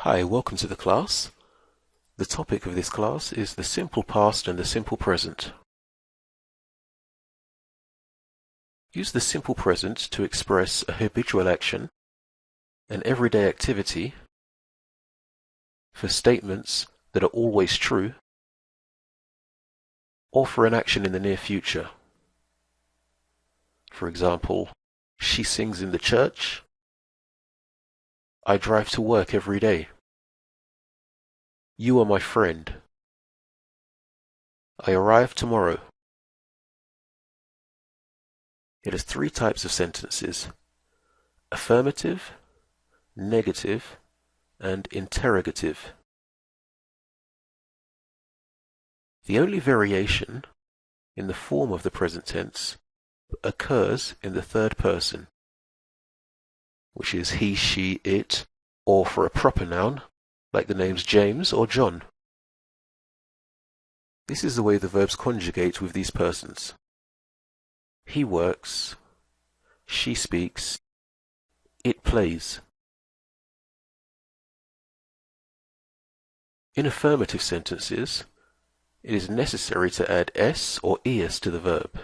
Hi, welcome to the class. The topic of this class is the simple past and the simple present. Use the simple present to express a habitual action, an everyday activity, for statements that are always true, or for an action in the near future. For example, she sings in the church. I drive to work every day. You are my friend. I arrive tomorrow. It has three types of sentences: affirmative, negative, and interrogative. The only variation in the form of the present tense occurs in the third person, which is he, she, it, or for a proper noun, like the names James or John. This is the way the verbs conjugate with these persons. He works, she speaks, it plays. In affirmative sentences, it is necessary to add s or es to the verb.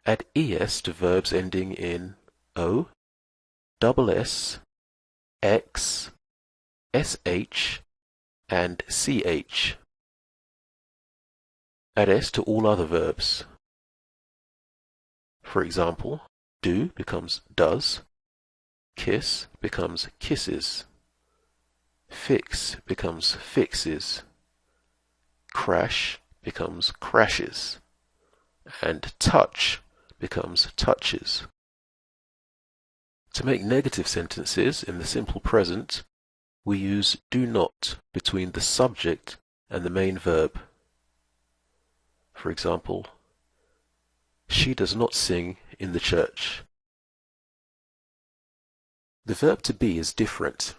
Add es to verbs ending in o, double s, x, sh, and ch. Add s to all other verbs. For example, do becomes does, kiss becomes kisses, fix becomes fixes, crash becomes crashes, and touch becomes touches. To make negative sentences in the simple present, we use do not between the subject and the main verb. For example, she does not sing in the church. The verb to be is different.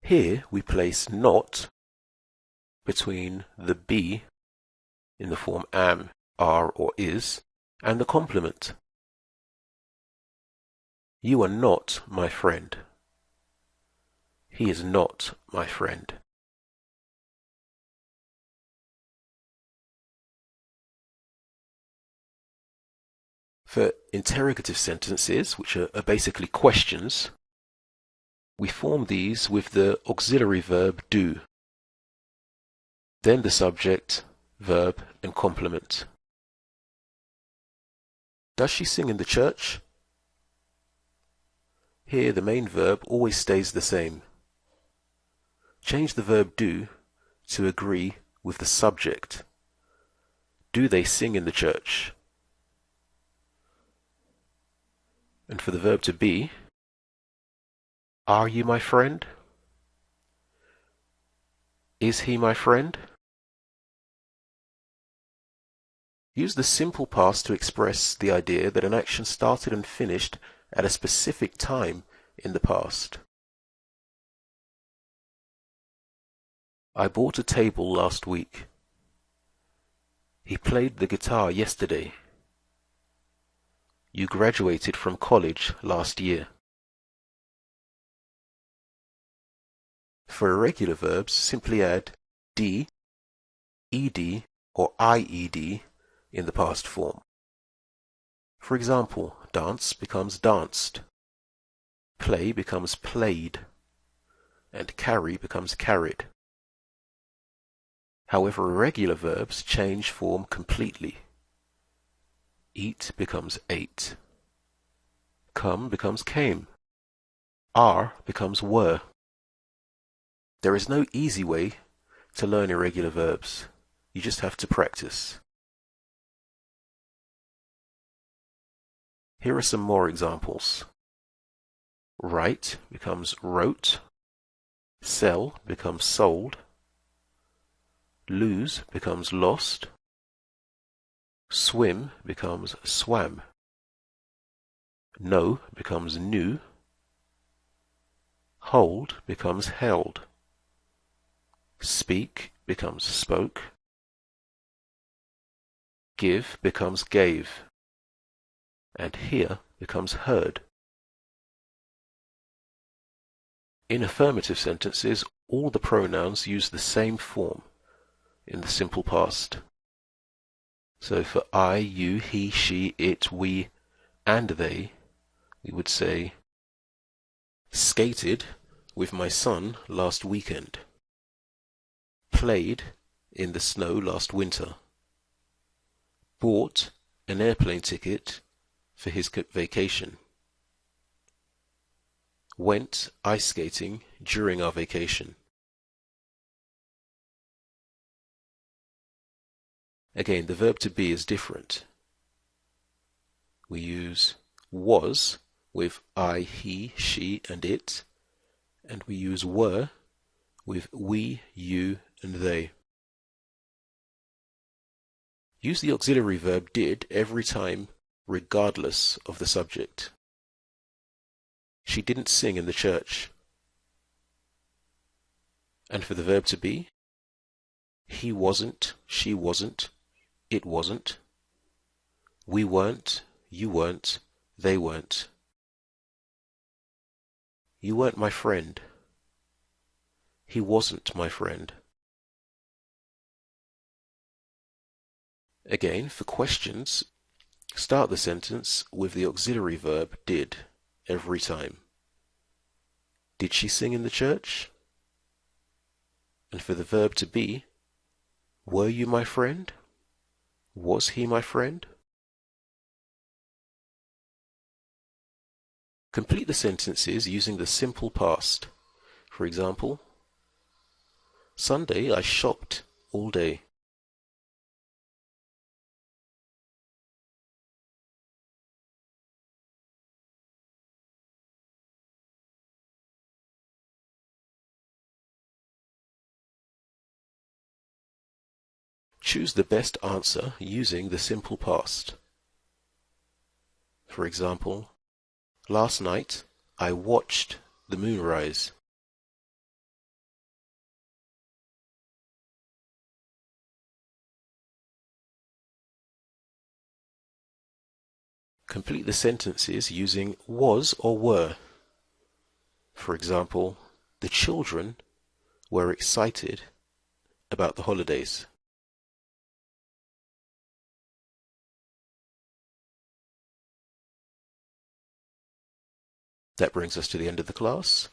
Here we place not between the be in the form am, are, or is, and the complement. You are not my friend. He is not my friend. For interrogative sentences, which are basically questions, we form these with the auxiliary verb do, then the subject, verb, and complement. Does she sing in the church? Here the main verb always stays the same. Change the verb do to agree with the subject. Do they sing in the church? And for the verb to be, are you my friend? Is he my friend? Use the simple past to express the idea that an action started and finished at a specific time in the past. I bought a table last week. He played the guitar yesterday. You graduated from college last year. For irregular verbs, simply add d, ed, or ied in the past form. For example, dance becomes danced, play becomes played, and carry becomes carried. However, irregular verbs change form completely. Eat becomes ate. Come becomes came. Are becomes were. There is no easy way to learn irregular verbs. You just have to practice. Here are some more examples. Write becomes wrote. Sell becomes sold. Lose becomes lost. Swim becomes swam. Know becomes knew. Hold becomes held. Speak becomes spoke. Give becomes gave. And hear becomes heard. In affirmative sentences, all the pronouns use the same form in the simple past. So for I, you, he, she, it, we, and they, we would say, skated with my son last weekend. Played in the snow last winter. Bought an airplane ticket for his vacation. Went ice skating during our vacation. Again, the verb to be is different. We use was with I, he, she, and it, and we use were with we, you, and they. Use the auxiliary verb did every time, regardless of the subject. She didn't sing in the church. And for the verb to be, he wasn't, she wasn't, it wasn't. We weren't, you weren't, they weren't. You weren't my friend. He wasn't my friend. Again, for questions, start the sentence with the auxiliary verb did every time. Did she sing in the church? And for the verb to be, were you my friend? Was he my friend? Complete the sentences using the simple past. For example, Sunday I shopped all day. Choose the best answer using the simple past. For example, last night I watched the moonrise. Complete the sentences using was or were. For example, the children were excited about the holidays. That brings us to the end of the class.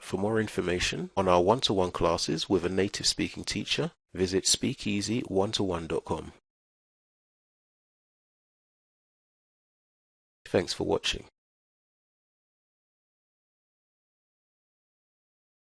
For more information on our one-to-one classes with a native speaking teacher, visit speakeasy1to1.com. Thanks for watching.